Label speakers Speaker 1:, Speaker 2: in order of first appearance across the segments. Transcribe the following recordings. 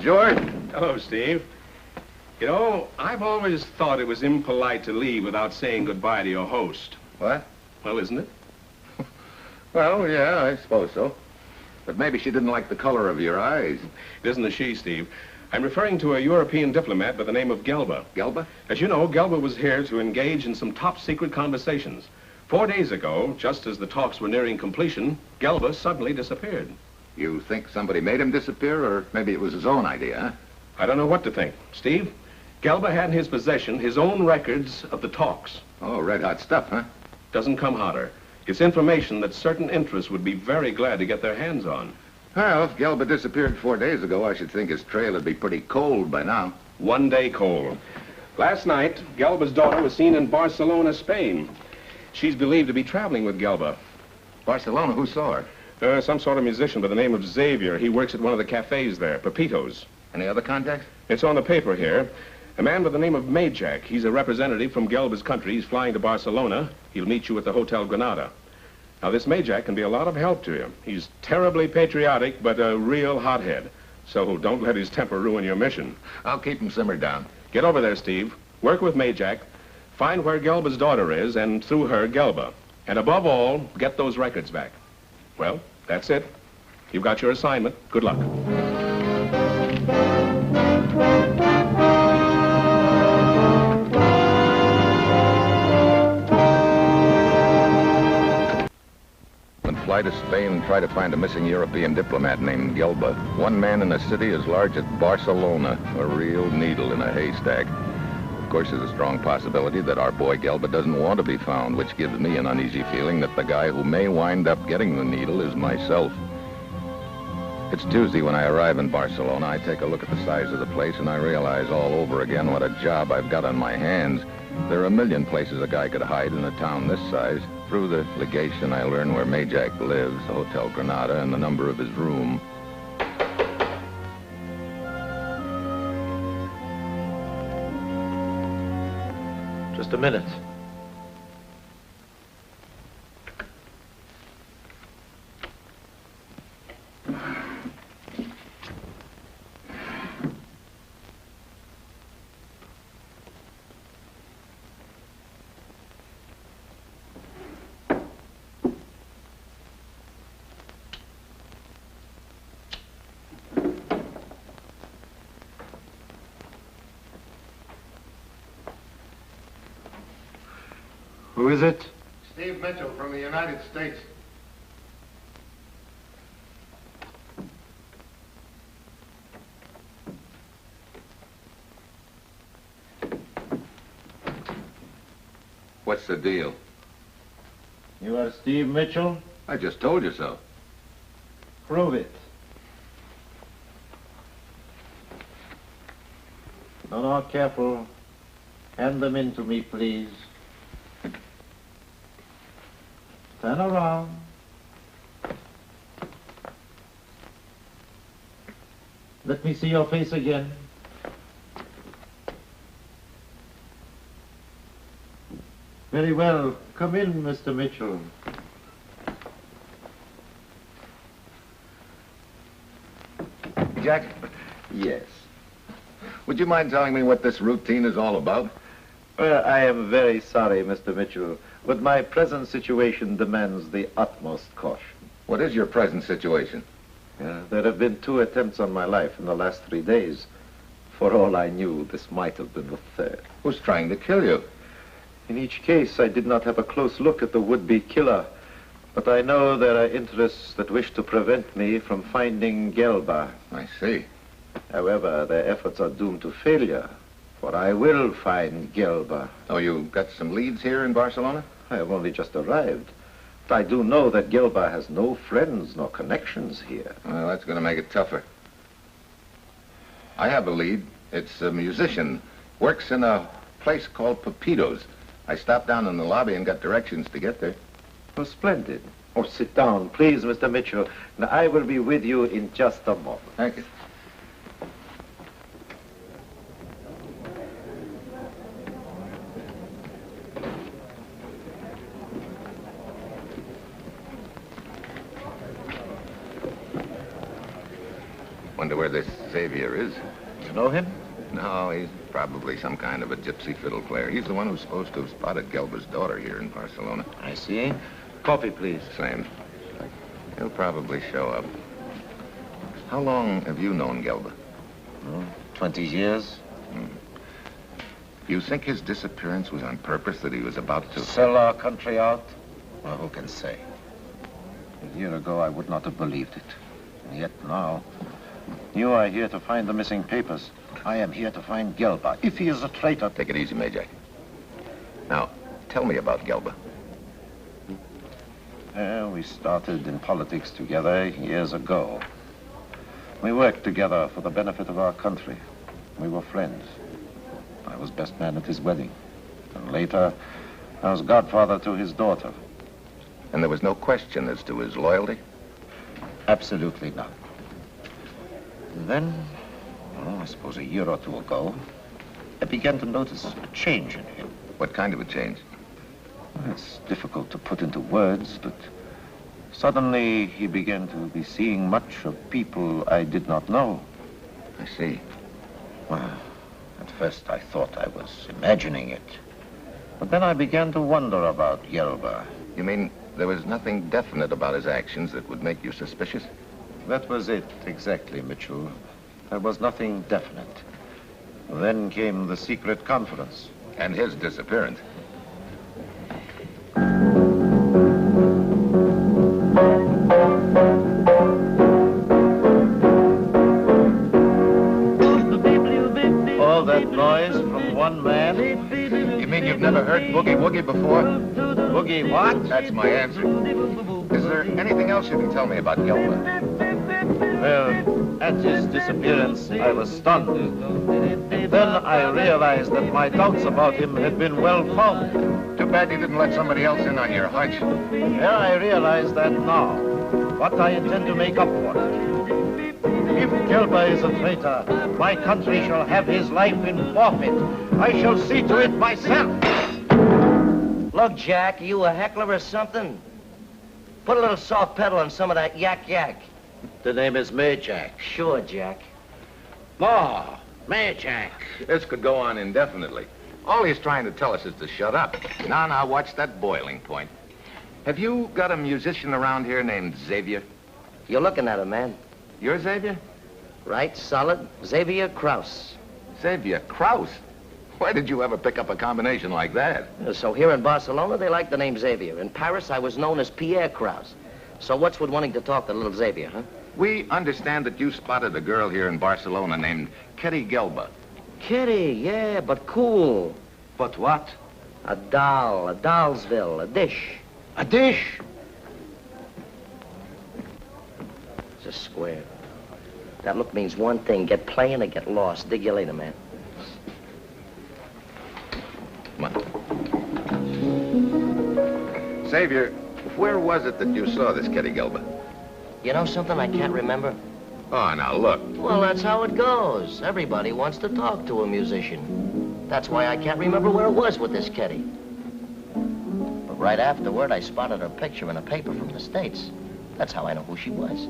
Speaker 1: George.
Speaker 2: Hello, Steve. You know, I've always thought it was impolite to leave without saying goodbye to your host.
Speaker 1: What?
Speaker 2: Well, isn't it?
Speaker 1: Well, yeah, I suppose so. But maybe she didn't like the color of your eyes.
Speaker 2: It isn't a she, Steve. I'm referring to a European diplomat by the name of Gelba.
Speaker 1: Gelba?
Speaker 2: As you know, Gelba was here to engage in some top-secret conversations. 4 days ago, just as the talks were nearing completion, Gelba suddenly disappeared.
Speaker 1: You think somebody made him disappear, or maybe it was his own idea, huh?
Speaker 2: I don't know what to think. Steve, Gelba had in his possession his own records of the talks.
Speaker 1: Oh, red-hot stuff, huh?
Speaker 2: Doesn't come hotter. It's information that certain interests would be very glad to get their hands on.
Speaker 1: Well, if Gelba disappeared 4 days ago, I should think his trail would be pretty cold by now.
Speaker 2: 1 day cold. Last night, Gelba's daughter was seen in Barcelona, Spain. She's believed to be traveling with Gelba.
Speaker 1: Barcelona, who saw her?
Speaker 2: Some sort of musician by the name of Xavier. He works at one of the cafes there, Pepito's.
Speaker 1: Any other contacts?
Speaker 2: It's on the paper here. A man by the name of Majak. He's a representative from Gelba's country. He's flying to Barcelona. He'll meet you at the Hotel Granada. Now, this Majak can be a lot of help to you. He's terribly patriotic, but a real hothead. So don't let his temper ruin your mission.
Speaker 1: I'll keep him simmered down.
Speaker 2: Get over there, Steve. Work with Majak. Find where Gelba's daughter is, and through her, Gelba. And above all, get those records back. Well, that's it. You've got your assignment. Good luck.
Speaker 1: Fly to Spain and try to find a missing European diplomat named Gelba. One man in a city as large as Barcelona. A real needle in a haystack. Of course, there's a strong possibility that our boy Gelba doesn't want to be found, which gives me an uneasy feeling that the guy who may wind up getting the needle is myself. It's Tuesday when I arrive in Barcelona. I take a look at the size of the place and I realize all over again what a job I've got on my hands. There are a million places a guy could hide in a town this size. Through the legation, I learn where Majak lives, the Hotel Granada, and the number of his room.
Speaker 3: Just a minute. Who is it?
Speaker 1: Steve Mitchell from the United States. What's the deal?
Speaker 3: You are Steve Mitchell?
Speaker 1: I just told you so.
Speaker 3: Prove it. No, careful. Hand them in to me, please. Turn around. Let me see your face again. Very well. Come in, Mr. Mitchell.
Speaker 1: Jack?
Speaker 3: Yes.
Speaker 1: Would you mind telling me what this routine is all about?
Speaker 3: Well, I am very sorry, Mr. Mitchell, but my present situation demands the utmost caution.
Speaker 1: What is your present situation?
Speaker 3: There have been 2 attempts on my life in the last 3 days. For all I knew, this might have been the third.
Speaker 1: Who's trying to kill you?
Speaker 3: In each case, I did not have a close look at the would-be killer, but I know there are interests that wish to prevent me from finding Gelba.
Speaker 1: I see.
Speaker 3: However, their efforts are doomed to failure, for I will find Gelba.
Speaker 1: Oh, you got some leads here in Barcelona?
Speaker 3: I have only just arrived. But I do know that Gelba has no friends nor connections here.
Speaker 1: Well, that's going to make it tougher. I have a lead. It's a musician. Works in a place called Pepito's. I stopped down in the lobby and got directions to get there.
Speaker 3: Oh, splendid. Oh, sit down, please, Mr. Mitchell. Now, I will be with you in just a moment.
Speaker 1: Thank you. Wonder where this Xavier is.
Speaker 3: You know him?
Speaker 1: No, he's probably some kind of a gypsy fiddle player. He's the one who's supposed to have spotted Gelba's daughter here in Barcelona.
Speaker 3: I see. Coffee, please.
Speaker 1: Same. He'll probably show up. How long have you known Gelba?
Speaker 3: 20 years.
Speaker 1: You think his disappearance was on purpose, that he was about to...
Speaker 3: Sell our country out? Well, who can say? A year ago, I would not have believed it. And yet now, you are here to find the missing papers. I am here to find Gelba. If he is a traitor...
Speaker 1: Take it easy, Majak. Now, tell me about Gelba.
Speaker 3: We started in politics together years ago. We worked together for the benefit of our country. We were friends. I was best man at his wedding. And later, I was godfather to his daughter.
Speaker 1: And there was no question as to his loyalty?
Speaker 3: Absolutely not. And then, I suppose a year or two ago, I began to notice a change in him.
Speaker 1: What kind of a change?
Speaker 3: It's difficult to put into words, but suddenly he began to be seeing much of people I did not know.
Speaker 1: I see.
Speaker 3: Well, at first I thought I was imagining it. But then I began to wonder about Gelba.
Speaker 1: You mean there was nothing definite about his actions that would make you suspicious?
Speaker 3: That was it, exactly, Mitchell. There was nothing definite. Then came the secret conference.
Speaker 1: And his disappearance.
Speaker 3: All that noise from one man?
Speaker 1: You mean you've never heard Boogie Woogie before?
Speaker 3: Boogie what?
Speaker 1: That's my answer. Is there anything else you can tell me about Gelba?
Speaker 3: Well, at his disappearance, I was stunned. And then I realized that my doubts about him had been well-founded.
Speaker 1: Too bad you didn't let somebody else in on your hunch.
Speaker 3: Yeah, I realize that now. But I intend to make up for it. If Gelba is a traitor, my country shall have his life in forfeit. I shall see to it myself.
Speaker 4: Look, Jack, are you a heckler or something? Put a little soft pedal on some of that yak-yak.
Speaker 3: The name is Majak.
Speaker 4: Sure, Jack.
Speaker 3: More. Majak.
Speaker 1: This could go on indefinitely. All he's trying to tell us is to shut up. Now, watch that boiling point. Have you got a musician around here named Xavier?
Speaker 4: You're looking at him, man.
Speaker 1: You're Xavier?
Speaker 4: Right, solid. Xavier Kraus.
Speaker 1: Xavier Kraus? Why did you ever pick up a combination like that?
Speaker 4: So here in Barcelona, they like the name Xavier. In Paris, I was known as Pierre Kraus. So what's with wanting to talk to little Xavier, huh?
Speaker 1: We understand that you spotted a girl here in Barcelona named Ketty Gelba.
Speaker 4: Kitty, yeah, but cool.
Speaker 3: But what?
Speaker 4: A doll, a dollsville, a dish.
Speaker 3: A dish?
Speaker 4: It's a square. That look means one thing, get playing or get lost. Dig you later, man.
Speaker 1: Come on. Xavier, where was it that you saw this Ketty Gelba?
Speaker 4: You know something I can't remember?
Speaker 1: Oh, now look.
Speaker 4: Well, that's how it goes. Everybody wants to talk to a musician. That's why I can't remember where it was with this Ketty. But right afterward, I spotted her picture in a paper from the States. That's how I know who she was.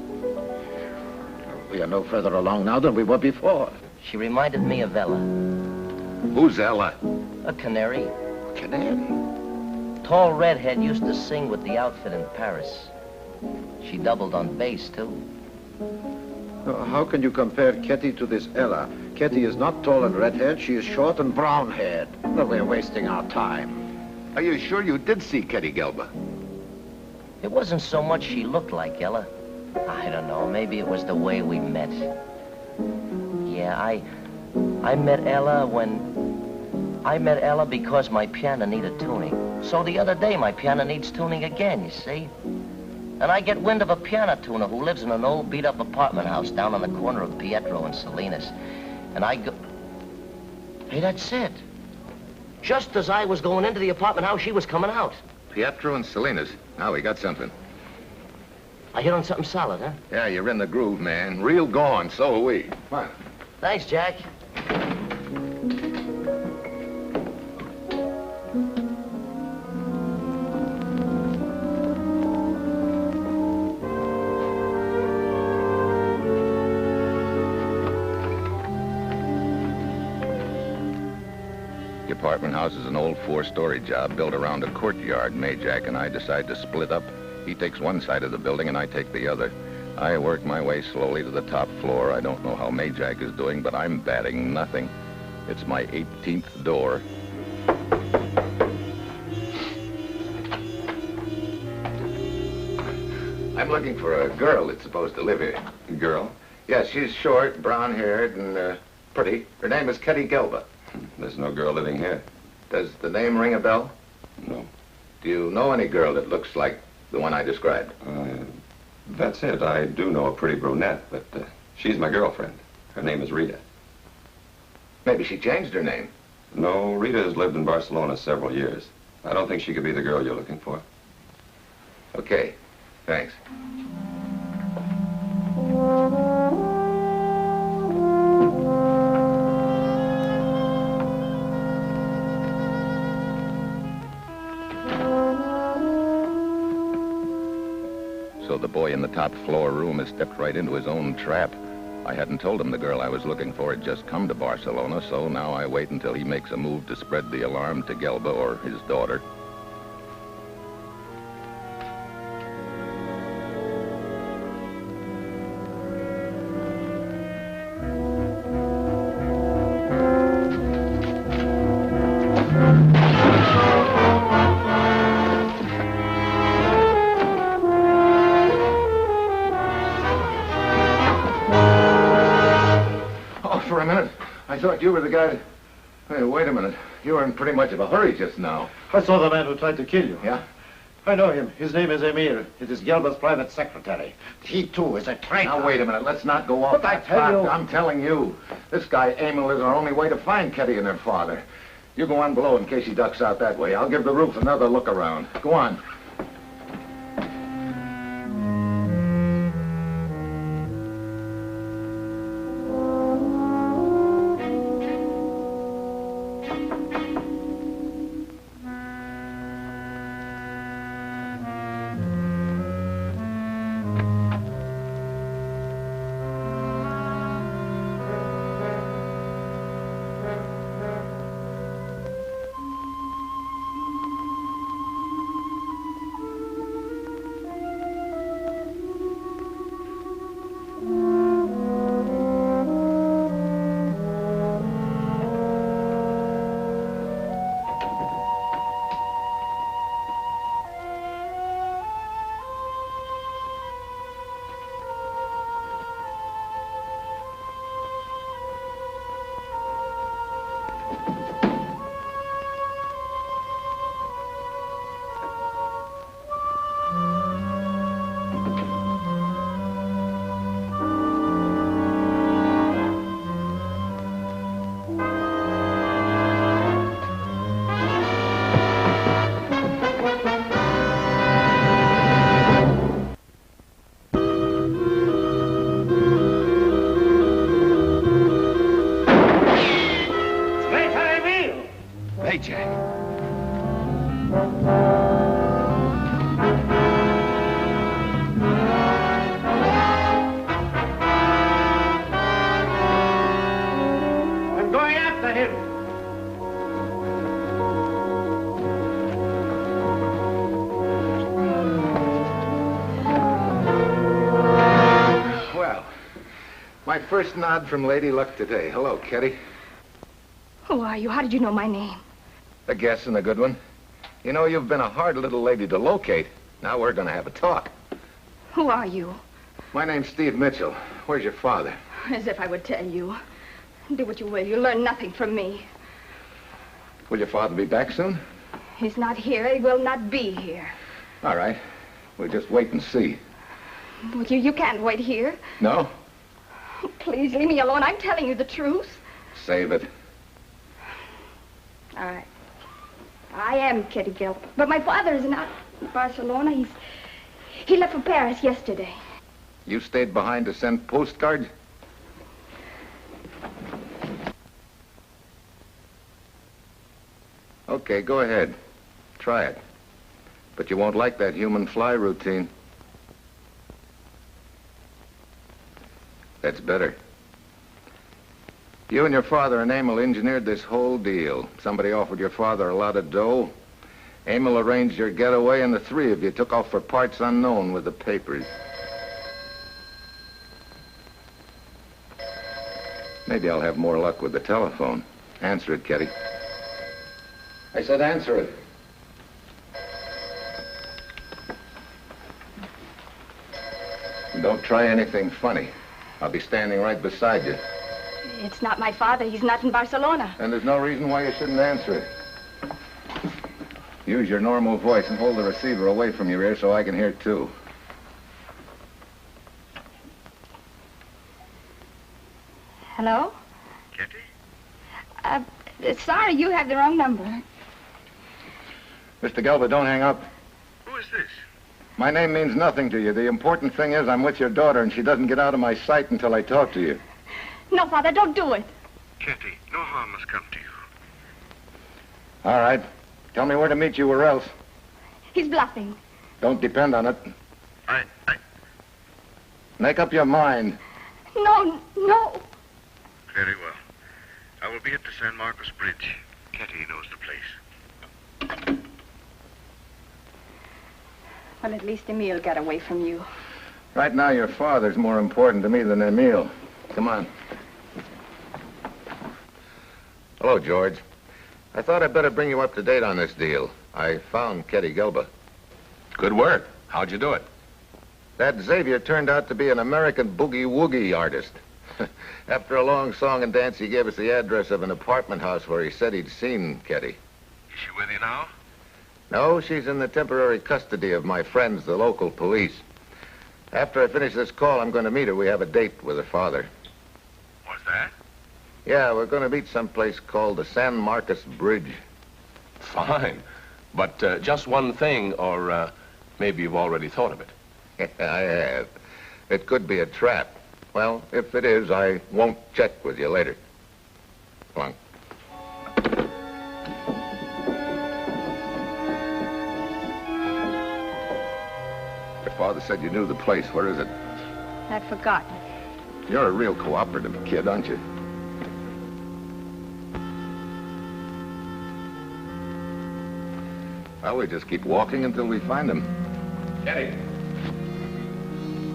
Speaker 3: We are no further along now than we were before.
Speaker 4: She reminded me of Ella,
Speaker 1: Who's Ella?
Speaker 4: a canary.
Speaker 3: Canary?
Speaker 4: Tall redhead used to sing with the outfit in Paris. She doubled on bass, too.
Speaker 3: How can you compare Ketty to this Ella? Ketty is not tall and red-haired. She is short and brown-haired. Well, we're wasting our time.
Speaker 1: Are you sure you did see Ketty Gelba?
Speaker 4: It wasn't so much she looked like Ella. I don't know, maybe it was the way we met. Yeah, I met Ella because my piano needed tuning. So the other day, my piano needs tuning again, you see? And I get wind of a piano tuner who lives in an old beat-up apartment house down on the corner of Pietro and Salinas. And I go... Hey, that's it. Just as I was going into the apartment house, she was coming out.
Speaker 1: Pietro and Salinas. Now we got something.
Speaker 4: I hit on something solid, huh?
Speaker 1: Yeah, you're in the groove, man. Real gone, so are we. Come on.
Speaker 4: Thanks, Jack.
Speaker 1: apartment house is an old 4-story job built around a courtyard. Majak and I decide to split up. He takes one side of the building and I take the other. I work my way slowly to the top floor. I don't know how Majak is doing, but I'm batting nothing. It's my 18th door. I'm looking for a girl that's supposed to live here.
Speaker 5: Girl?
Speaker 1: Yes, she's short, brown-haired, and pretty. Her name is Ketty Gelba.
Speaker 5: There's no girl living here.
Speaker 1: Does the name ring a bell?
Speaker 5: No.
Speaker 1: Do you know any girl that looks like the one I described?
Speaker 5: That's it. I do know a pretty brunette, but she's my girlfriend. Her name is Rita.
Speaker 1: Maybe she changed her name.
Speaker 5: No, Rita has lived in Barcelona several years. I don't think she could be the girl you're looking for.
Speaker 1: Okay, thanks. So the boy in the top floor room has stepped right into his own trap. I hadn't told him the girl I was looking for had just come to Barcelona, so now I wait until he makes a move to spread the alarm to Gelba or his daughter. For a minute, I thought you were the guy. Hey, wait a minute. You were in pretty much of a hurry just now.
Speaker 3: I saw the man who tried to kill you.
Speaker 1: Yeah?
Speaker 3: I know him. His name is Emil. It is Gelba's private secretary. He, too, is a traitor.
Speaker 1: Now, wait a minute. Let's not go off
Speaker 3: But I
Speaker 1: that
Speaker 3: tell
Speaker 1: path.
Speaker 3: you-
Speaker 1: I'm telling you. This guy, Emil, is our only way to find Ketty and her father. You go on below in case he ducks out that way. I'll give the roof another look around. Go on. Hey, Jack.
Speaker 3: I'm going after him.
Speaker 1: Well, my first nod from Lady Luck today. Hello, Ketty.
Speaker 6: Who are you? How did you know my name?
Speaker 1: A guess and a good one. You know, you've been a hard little lady to locate. Now we're going to have a talk.
Speaker 6: Who are you?
Speaker 1: My name's Steve Mitchell. Where's your father?
Speaker 6: As if I would tell you. Do what you will. You learn nothing from me.
Speaker 1: Will your father be back soon?
Speaker 6: He's not here. He will not be here.
Speaker 1: All right. We'll just wait and see.
Speaker 6: Well, you can't wait here.
Speaker 1: No?
Speaker 6: Please, leave me alone. I'm telling you the truth.
Speaker 1: Save it.
Speaker 6: All right. I am Kitty Gill. But my father is not in Barcelona. He left for Paris yesterday.
Speaker 1: You stayed behind to send postcards? Okay, go ahead. Try it. But you won't like that human fly routine. That's better. You and your father and Emil engineered this whole deal. Somebody offered your father a lot of dough. Emil arranged your getaway, and the three of you took off for parts unknown with the papers. Maybe I'll have more luck with the telephone. Answer it, Kitty. I said answer it. Don't try anything funny. I'll be standing right beside you.
Speaker 6: It's not my father. He's not in Barcelona.
Speaker 1: And there's no reason why you shouldn't answer it. Use your normal voice and hold the receiver away from your ear so I can hear too.
Speaker 6: Hello?
Speaker 7: Kitty?
Speaker 6: Sorry, you have the wrong number.
Speaker 1: Mr. Gelba, don't hang up.
Speaker 7: Who is this?
Speaker 1: My name means nothing to you. The important thing is I'm with your daughter, and she doesn't get out of my sight until I talk to you.
Speaker 6: No, Father, don't do it.
Speaker 7: Kitty, no harm must come to you.
Speaker 1: All right. Tell me where to meet you or else.
Speaker 6: He's bluffing.
Speaker 1: Don't depend on it.
Speaker 7: I...
Speaker 1: Make up your mind.
Speaker 6: No.
Speaker 7: Very well. I will be at the San Marcos Bridge. Kitty knows the place.
Speaker 6: Well, at least Emil got away from you.
Speaker 1: Right now, your father's more important to me than Emil. Come on. Hello, George. I thought I'd better bring you up to date on this deal. I found Ketty Gelba.
Speaker 2: Good work. How'd you do it?
Speaker 1: That Xavier turned out to be an American boogie-woogie artist. After a long song and dance, he gave us the address of an apartment house where he said he'd seen Ketty.
Speaker 7: Is she with you now?
Speaker 1: No, she's in the temporary custody of my friends, the local police. After I finish this call, I'm going to meet her. We have a date with her father.
Speaker 7: What's that?
Speaker 1: Yeah, we're going to meet someplace called the San Marcos Bridge.
Speaker 2: Fine. But just one thing, or maybe you've already thought of it.
Speaker 1: I have. It could be a trap. Well, if it is, I won't check with you later. Come on. Your father said you knew the place. Where is it?
Speaker 6: I've forgotten.
Speaker 1: You're a real cooperative kid, aren't you? Well, we just keep walking until we find him.
Speaker 2: Ketty.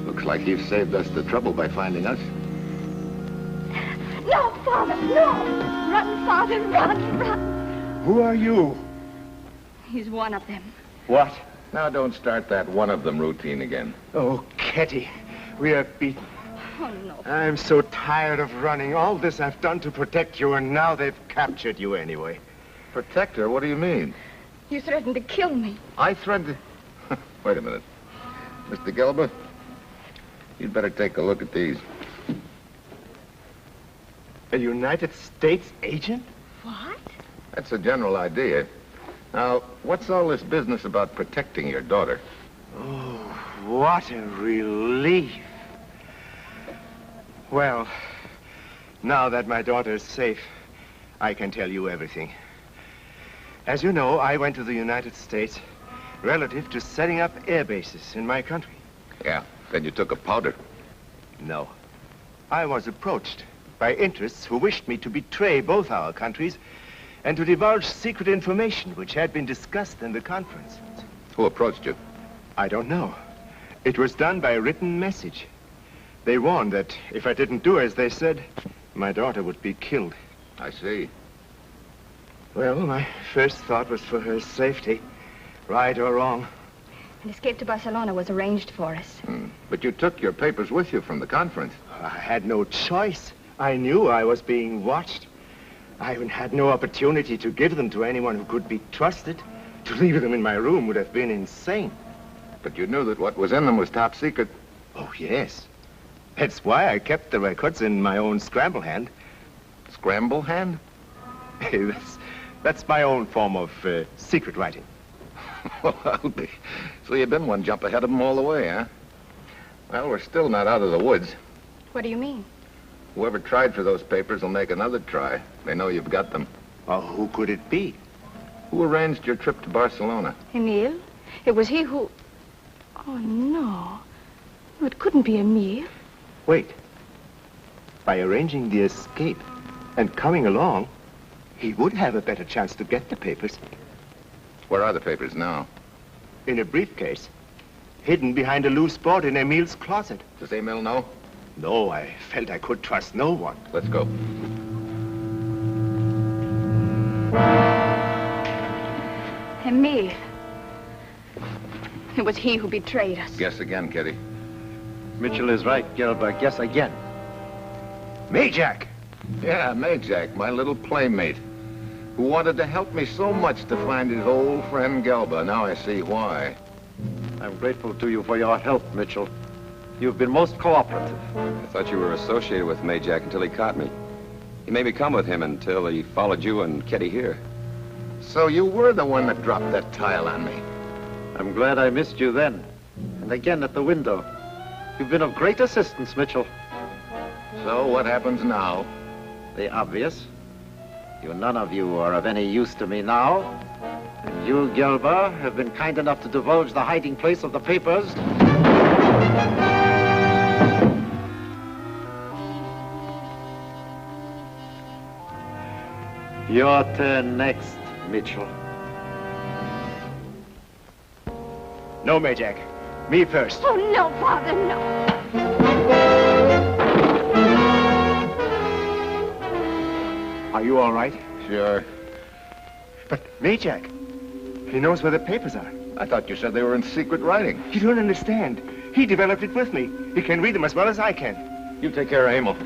Speaker 1: Looks like you've saved us the trouble by finding us.
Speaker 6: No, Father, no! Run, Father, run!
Speaker 8: Who are you?
Speaker 6: He's one of them.
Speaker 8: What?
Speaker 1: Now, don't start that one of them routine again.
Speaker 8: Oh, Ketty, we are beaten.
Speaker 6: Oh, no.
Speaker 8: I'm so tired of running. All this I've done to protect you, and now they've captured you anyway.
Speaker 1: Protect her? What do you mean?
Speaker 6: You threatened to kill me.
Speaker 1: I threatened... Wait a minute. Mr. Gelba, you'd better take a look at these.
Speaker 8: A United States agent?
Speaker 6: What?
Speaker 1: That's a general idea. Now, what's all this business about protecting your daughter?
Speaker 8: Oh, what a relief. Well, now that my daughter is safe, I can tell you everything. As you know, I went to the United States relative to setting up air bases in my country.
Speaker 1: Yeah, then you took a powder.
Speaker 8: No. I was approached by interests who wished me to betray both our countries and to divulge secret information which had been discussed in the conference.
Speaker 1: Who approached you?
Speaker 8: I don't know. It was done by written message. They warned that if I didn't do as they said, my daughter would be killed.
Speaker 1: I see.
Speaker 8: Well, my first thought was for her safety, right or wrong.
Speaker 6: An escape to Barcelona was arranged for us.
Speaker 1: But you took your papers with you from the conference.
Speaker 8: I had no choice. I knew I was being watched. I even had no opportunity to give them to anyone who could be trusted. To leave them in my room would have been insane.
Speaker 1: But you knew that what was in them was top secret.
Speaker 8: Oh, yes. That's why I kept the records in my own scramble hand.
Speaker 1: Scramble hand?
Speaker 8: That's my own form of secret writing.
Speaker 1: Well, I'll be. So you've been one jump ahead of them all the way, huh? Well, we're still not out of the woods.
Speaker 6: What do you mean?
Speaker 1: Whoever tried for those papers will make another try. They know you've got them.
Speaker 8: Well, who could it be?
Speaker 1: Who arranged your trip to Barcelona?
Speaker 6: Emil? It was he who... Oh, no. It couldn't be Emil.
Speaker 8: Wait. By arranging the escape, And coming along, he would have a better chance to get the papers.
Speaker 1: Where are the papers now?
Speaker 8: In a briefcase, hidden behind a loose board in Emil's closet.
Speaker 1: Does Emil know?
Speaker 8: No, I felt I could trust no one.
Speaker 1: Let's go.
Speaker 6: Emil. It was he who betrayed us.
Speaker 1: Guess again, Kitty.
Speaker 3: Mitchell is right, Gelber. Guess again.
Speaker 8: Majak!
Speaker 1: Yeah, Majak, my little playmate, who wanted to help me so much to find his old friend Gelba. Now I see why.
Speaker 3: I'm grateful to you for your help, Mitchell. You've been most cooperative.
Speaker 5: I thought you were associated with Majak until he caught me. He made me come with him until he followed you and Kitty here.
Speaker 1: So you were the one that dropped that tile on me.
Speaker 3: I'm glad I missed you then. And again at the window. You've been of great assistance, Mitchell.
Speaker 1: So what happens now?
Speaker 3: The obvious. You none of you are of any use to me now. And you, Gelber, have been kind enough to divulge the hiding place of the papers. Your turn next, Mitchell.
Speaker 8: No, Majak. Me first.
Speaker 6: Oh, no, Father, no.
Speaker 8: Are you all right?
Speaker 1: Sure.
Speaker 8: But Majak, he knows where the papers are.
Speaker 1: I thought you said they were in secret writing.
Speaker 8: You don't understand. He developed it with me. He can read them as well as I can.
Speaker 1: You take care of Emil.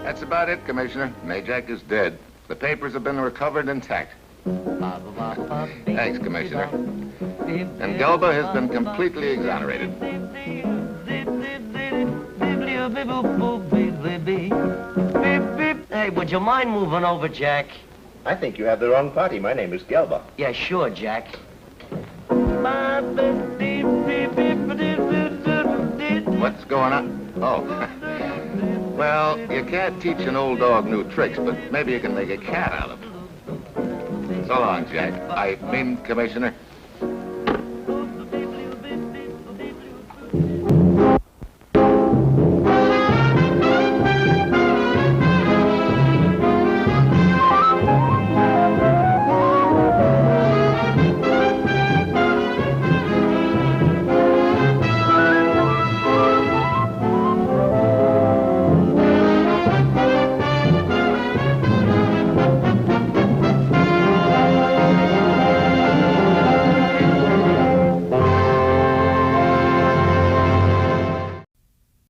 Speaker 1: That's about it, Commissioner. Majak is dead. The papers have been recovered intact. Thanks, Commissioner. And Gelba has been completely exonerated.
Speaker 4: Hey, would you mind moving over, Jack?
Speaker 8: I think you have the wrong party. My name is Gelba.
Speaker 4: Yeah, sure, Jack.
Speaker 1: What's going on? Oh. Well, you can't teach an old dog new tricks, but maybe you can make a cat out of him. So long, Jack. I mean, Commissioner.